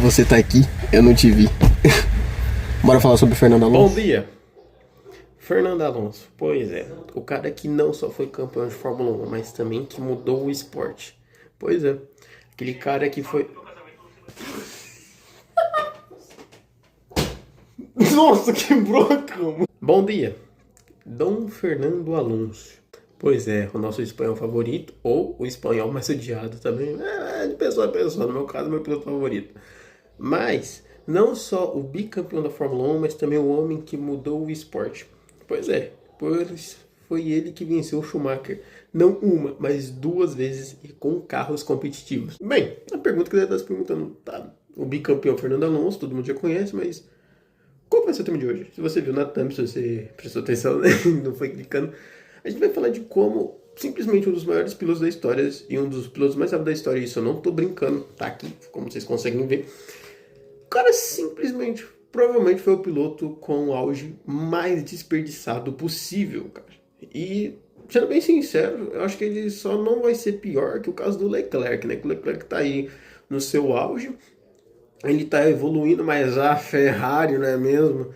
você tá aqui, eu não te vi. Bora falar sobre Fernando Alonso? Bom dia, Fernando Alonso. Pois é, o cara que não só foi campeão de Fórmula 1, mas também que mudou o esporte. Pois é, aquele cara que foi... Nossa, quebrou a cama. Bom dia, Dom Fernando Alonso. Pois é, o nosso espanhol favorito, ou o espanhol mais odiado também. De pessoa a pessoa, no meu caso, meu piloto favorito. Mas, não só o bicampeão da Fórmula 1, mas também o homem que mudou o esporte. Pois é, pois foi ele que venceu o Schumacher. Não uma, mas duas vezes e com carros competitivos. Bem, a pergunta que você está se perguntando, tá, o bicampeão Fernando Alonso, todo mundo já conhece, mas qual vai ser o tema de hoje? Se você viu na thumb, se você prestou atenção, né? Não foi clicando, a gente vai falar de como simplesmente um dos maiores pilotos da história e um dos pilotos mais rápidos da história, isso eu não tô brincando, tá aqui, como vocês conseguem ver. O cara simplesmente, provavelmente foi o piloto com o auge mais desperdiçado possível, cara. E, sendo bem sincero, eu acho que ele só não vai ser pior que o caso do Leclerc, né? Que o Leclerc tá aí no seu auge, ele tá evoluindo, mas a Ferrari, não é mesmo?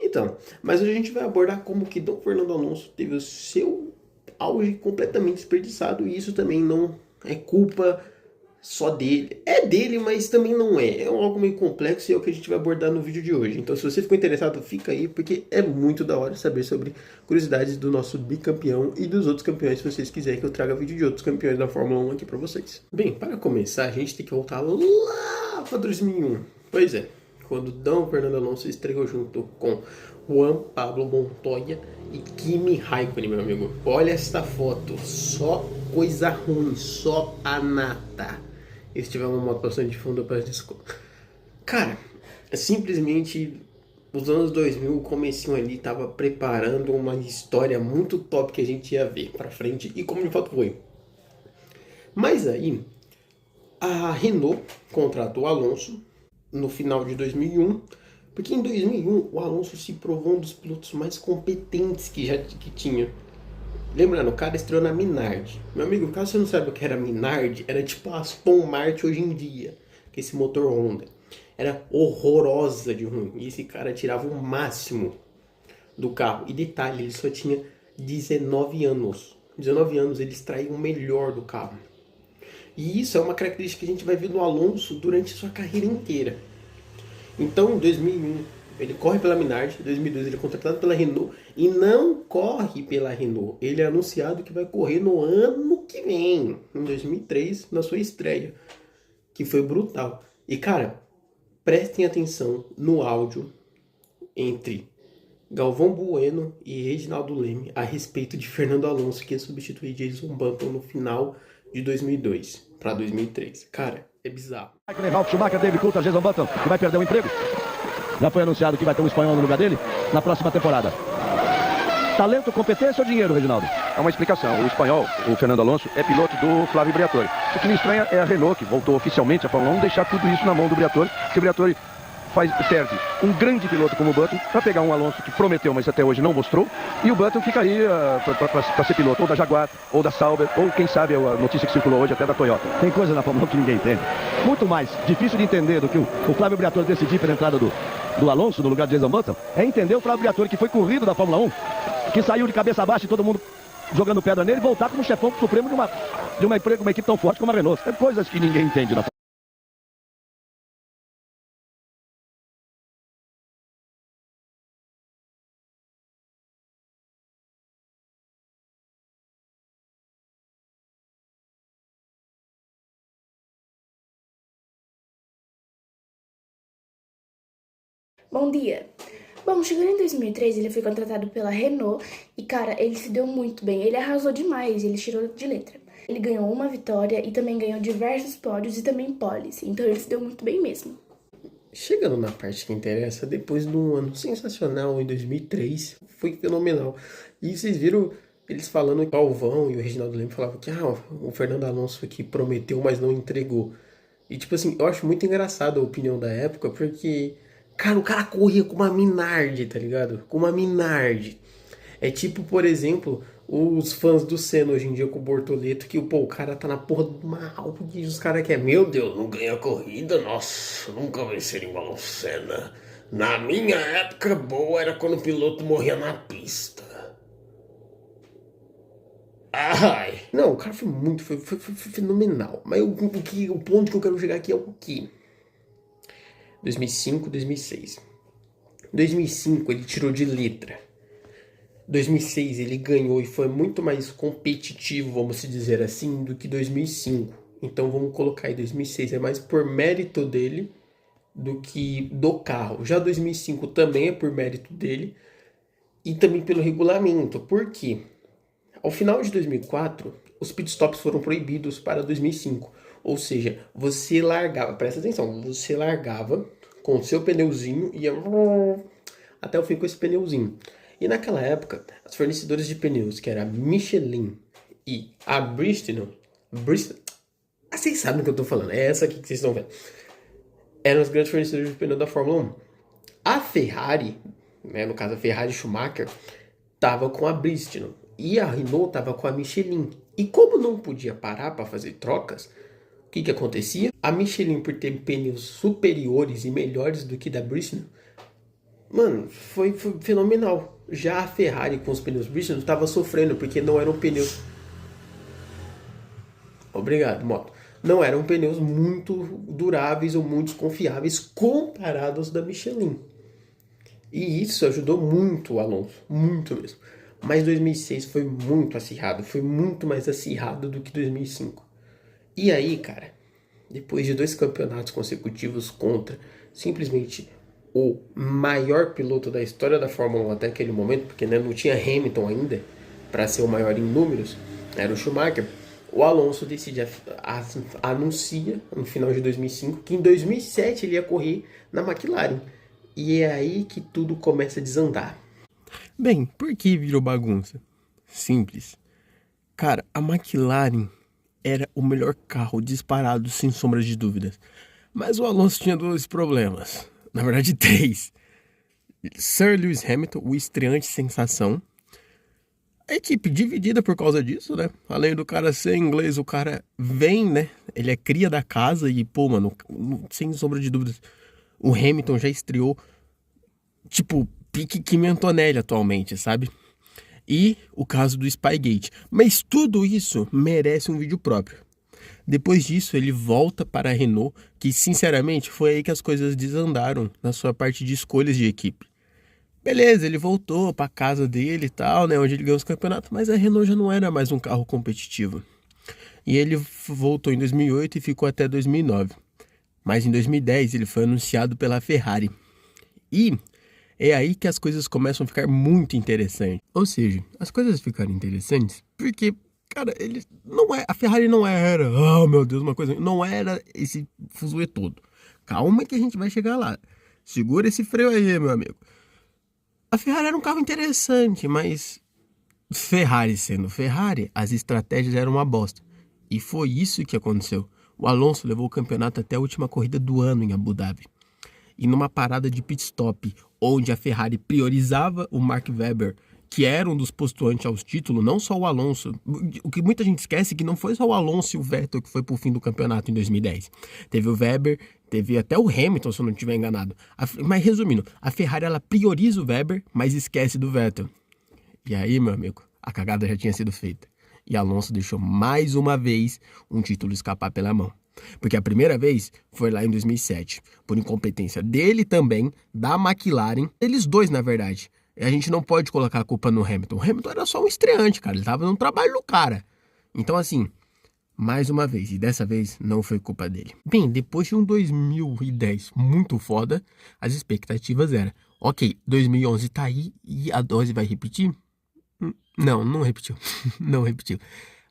Então, mas hoje a gente vai abordar como que Dom Fernando Alonso teve o seu auge completamente desperdiçado, e isso também não é culpa só dele. É dele, mas também não é. É algo meio complexo e é o que a gente vai abordar no vídeo de hoje. Então, se você ficou interessado, fica aí, porque é muito da hora saber sobre curiosidades do nosso bicampeão e dos outros campeões, se vocês quiserem que eu traga vídeo de outros campeões da Fórmula 1 aqui pra vocês. Bem, para começar, a gente tem que voltar lá para 2001. Pois é, quando Dom Fernando Alonso estreou junto com Juan Pablo Montoya e Kimi Raikkonen, meu amigo. Olha esta foto, só coisa ruim, só a nata. E se tiver uma moto passando de fundo, eu peço desculpa. Cara, é simplesmente os anos 2000, o comecinho ali tava preparando uma história muito top que a gente ia ver pra frente, e como de fato foi. Mas aí, a Renault contratou o Alonso no final de 2001, porque em 2001 o Alonso se provou um dos pilotos mais competentes que tinha. Lembrando, o cara estreou na Minardi. Meu amigo, caso você não saiba o que era Minardi, era tipo a Aston Martin hoje em dia, que esse motor Honda. Era horrorosa de ruim, e esse cara tirava o máximo do carro. E detalhe, ele só tinha 19 anos. 19 anos ele extraiu o melhor do carro. E isso é uma característica que a gente vai ver no Alonso durante sua carreira inteira. Então, em 2001, ele corre pela Minardi, em 2002 ele é contratado pela Renault e não corre pela Renault. Ele é anunciado que vai correr no ano que vem, em 2003, na sua estreia, que foi brutal. E cara, prestem atenção no áudio entre Galvão Bueno e Reginaldo Leme a respeito de Fernando Alonso, que ia substituir Jason Button no final de 2002 para 2003. Cara, é bizarro. Ralf Schumacher, David Coulthard, Jason Button, que vai perder o emprego. Já foi anunciado que vai ter um espanhol no lugar dele na próxima temporada. Talento, competência ou dinheiro, Reginaldo? É uma explicação. O espanhol, o Fernando Alonso, é piloto do Flávio Briatore. O que me estranha é a Renault, que voltou oficialmente à Fórmula 1, deixar tudo isso na mão do Briatore, que o Briatore perde um grande piloto como o Button para pegar um Alonso que prometeu, mas até hoje não mostrou, e o Button fica aí para ser piloto ou da Jaguar, ou da Sauber, ou quem sabe a notícia que circulou hoje até da Toyota. Tem coisa na Fórmula 1 que ninguém entende. Muito mais difícil de entender do que o Flávio Briatore decidir pela entrada do Alonso no lugar de Jason Button, é entender o Flávio Briatore, que foi corrido da Fórmula 1, que saiu de cabeça abaixo e todo mundo jogando pedra nele, e voltar como chefão supremo de uma equipe tão forte como a Renault. Tem coisas que ninguém entende na Fórmula 1. Bom dia! Bom, chegando em 2003, ele foi contratado pela Renault e, cara, ele se deu muito bem. Ele arrasou demais, ele tirou de letra. Ele ganhou uma vitória e também ganhou diversos pódios e também poles. Então ele se deu muito bem mesmo. Chegando na parte que interessa, depois de um ano sensacional em 2003, foi fenomenal. E vocês viram eles falando, o Galvão e o Reginaldo Leme falavam que o Fernando Alonso que prometeu, mas não entregou. E tipo assim, eu acho muito engraçado a opinião da época, porque... cara, o cara corria com uma Minardi, tá ligado? Com uma Minardi. É tipo, por exemplo, os fãs do Senna hoje em dia com o Bortoleto, que o cara tá na porra de uma Audi e os caras querem, meu Deus, não ganha corrida, nossa, nunca venceria igual o Senna. Na minha época boa era quando o piloto morria na pista. Ai, não, o cara foi muito, foi fenomenal. Mas o ponto que eu quero chegar aqui é o quê? 2005, 2006. 2005 ele tirou de letra. 2006 ele ganhou e foi muito mais competitivo, vamos dizer assim, do que 2005. Então vamos colocar aí 2006 é mais por mérito dele do que do carro. Já 2005 também é por mérito dele e também pelo regulamento. Por quê? Ao final de 2004, os pitstops foram proibidos para 2005. Ou seja, você largava, presta atenção, você largava com o seu pneuzinho e ia até o fim com esse pneuzinho. E naquela época, as fornecedoras de pneus, que era a Michelin e a Bristol, vocês sabem do que eu tô falando, é essa aqui que vocês estão vendo, eram as grandes fornecedoras de pneu da Fórmula 1. A Ferrari, né, no caso a Ferrari Schumacher, tava com a Bristol e a Renault tava com a Michelin. E como não podia parar para fazer trocas, o que acontecia? A Michelin, por ter pneus superiores e melhores do que da Bristol, mano, foi fenomenal. Já a Ferrari com os pneus Bristol estava sofrendo, porque não eram pneus... Obrigado, moto. Não eram pneus muito duráveis ou muito confiáveis comparados aos da Michelin. E isso ajudou muito o Alonso, muito mesmo. Mas 2006 foi muito acirrado, foi muito mais acirrado do que 2005. E aí, cara, depois de 2 campeonatos consecutivos contra simplesmente o maior piloto da história da Fórmula 1 até aquele momento, porque né, não tinha Hamilton ainda para ser o maior em números, era o Schumacher. O Alonso decide, anuncia no final de 2005 que em 2007 ele ia correr na McLaren. E é aí que tudo começa a desandar. Bem, por que virou bagunça? Simples. Cara, a McLaren era o melhor carro disparado, sem sombra de dúvidas. Mas o Alonso tinha 2 problemas. Na verdade, 3. Sir Lewis Hamilton, o estreante sensação. A equipe dividida por causa disso, né? Além do cara ser inglês, o cara vem, né? Ele é cria da casa e, pô, mano, sem sombra de dúvidas, o Hamilton já estreou, tipo, pique Kimi Antonelli atualmente, sabe? E o caso do Spygate. Mas tudo isso merece um vídeo próprio. Depois disso, ele volta para a Renault, que, sinceramente, foi aí que as coisas desandaram na sua parte de escolhas de equipe. Beleza, ele voltou para casa dele e tal, né, onde ele ganhou os campeonatos, mas a Renault já não era mais um carro competitivo. E ele voltou em 2008 e ficou até 2009. Mas em 2010 ele foi anunciado pela Ferrari. E é aí que as coisas começam a ficar muito interessantes. Ou seja, as coisas ficaram interessantes porque, cara, ele não é, a Ferrari não era, oh meu Deus, uma coisa, não era esse fuzuê todo. Calma que a gente vai chegar lá. Segura esse freio aí, meu amigo. A Ferrari era um carro interessante, mas Ferrari sendo Ferrari, as estratégias eram uma bosta. E foi isso que aconteceu. O Alonso levou o campeonato até a última corrida do ano em Abu Dhabi. E numa parada de pit stop, onde a Ferrari priorizava o Mark Webber, que era um dos postulantes aos títulos, não só o Alonso. O que muita gente esquece é que não foi só o Alonso e o Vettel que foi pro fim do campeonato em 2010. Teve o Webber, teve até o Hamilton, se eu não estiver enganado. Mas resumindo, a Ferrari ela prioriza o Webber, mas esquece do Vettel. E aí, meu amigo, a cagada já tinha sido feita. E Alonso deixou mais uma vez um título escapar pela mão. Porque a primeira vez foi lá em 2007, por incompetência dele também, da McLaren, eles dois na verdade. A gente não pode colocar a culpa no Hamilton. O Hamilton era só um estreante, cara. Ele tava no trabalho do cara. Então, assim, mais uma vez, e dessa vez não foi culpa dele. Bem, depois de um 2010 muito foda, as expectativas eram, ok, 2011 tá aí e a dose vai repetir? Não repetiu. Não repetiu.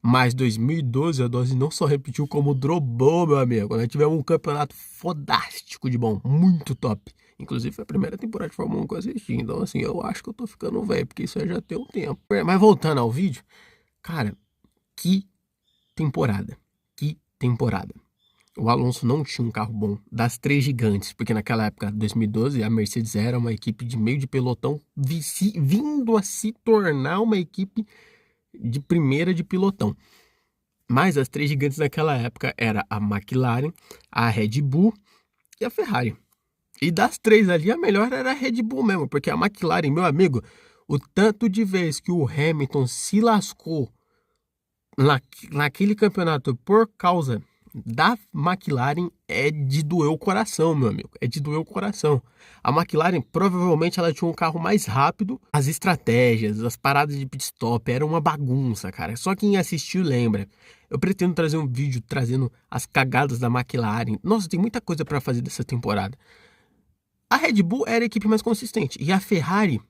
Mas 2012 a dose não só repetiu, como drobou, meu amigo. Nós tivemos um campeonato fodástico de bom, muito top. Inclusive foi a primeira temporada de Fórmula 1 que eu assisti. Então assim, eu acho que eu tô ficando velho, porque isso aí já tem um tempo. Mas voltando ao vídeo, cara, que temporada. Que temporada. O Alonso não tinha um carro bom das 3 gigantes, porque naquela época, 2012, a Mercedes era uma equipe de meio de pelotão vindo a se tornar uma equipe de primeira de pilotão. Mas as 3 gigantes naquela época era a McLaren, a Red Bull e a Ferrari. E das 3 ali, a melhor era a Red Bull mesmo, porque a McLaren, meu amigo, o tanto de vez que o Hamilton se lascou naquele campeonato por causa da McLaren é de doer o coração, meu amigo. É de doer o coração. A McLaren, provavelmente, ela tinha um carro mais rápido. As estratégias, as paradas de pit stop, era uma bagunça, cara. Só quem assistiu lembra. Eu pretendo trazer um vídeo trazendo as cagadas da McLaren. Nossa, tem muita coisa pra fazer dessa temporada. A Red Bull era a equipe mais consistente. E a Ferrari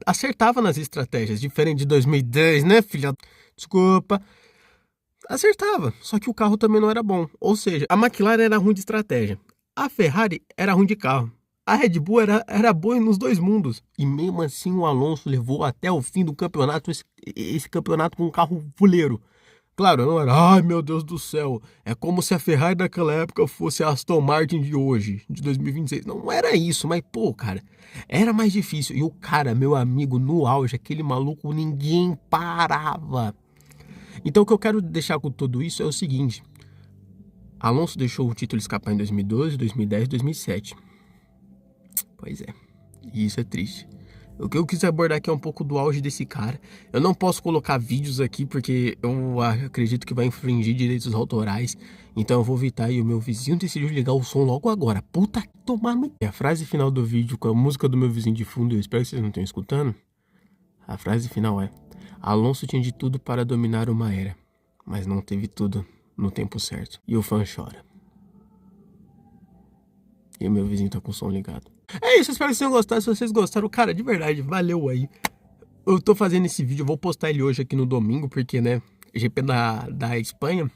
acertava nas estratégias. Diferente de 2010, né, filha? Desculpa. Acertava, só que o carro também não era bom. Ou seja, a McLaren era ruim de estratégia. A Ferrari era ruim de carro. A Red Bull era boa nos 2 mundos. E mesmo assim o Alonso levou até o fim do campeonato esse campeonato com um carro fuleiro. Claro, não era, ai meu Deus do céu, é como se a Ferrari daquela época fosse a Aston Martin de hoje, de 2026. Não era isso, mas pô, cara, era mais difícil. E o cara, meu amigo, no auge, aquele maluco, ninguém parava. Então o que eu quero deixar com tudo isso é o seguinte. Alonso deixou o título escapar em 2012, 2010 e 2007. Pois é, e isso é triste. O que eu quis abordar aqui é um pouco do auge desse cara. Eu não posso colocar vídeos aqui porque eu acredito que vai infringir direitos autorais. Então eu vou evitar e o meu vizinho decidiu ligar o som logo agora. Puta que tomar no... A frase final do vídeo com a música do meu vizinho de fundo, eu espero que vocês não estejam escutando. A frase final é: Alonso tinha de tudo para dominar uma era, mas não teve tudo no tempo certo. E o fã chora. E o meu vizinho tá com o som ligado. É isso, espero que vocês tenham gostado. Se vocês gostaram, cara, de verdade, valeu aí. Eu tô fazendo esse vídeo, eu vou postar ele hoje aqui no domingo, porque, né, GP da Espanha,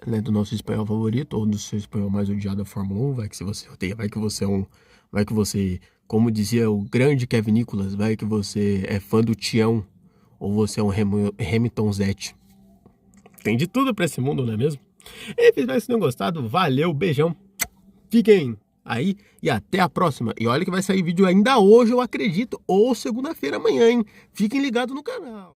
né, do nosso espanhol favorito, ou do seu espanhol mais odiado da Fórmula 1, vai que você odeia, vai que você, como dizia o grande Kevin Nicholas, vai que você é fã do Tião, ou você é um Hamilton Zete. Tem de tudo pra esse mundo, não é mesmo? E espero que vocês tenham gostado, valeu, beijão, fiquem aí e até a próxima. E olha que vai sair vídeo ainda hoje, eu acredito, ou segunda-feira amanhã, hein? Fiquem ligados no canal.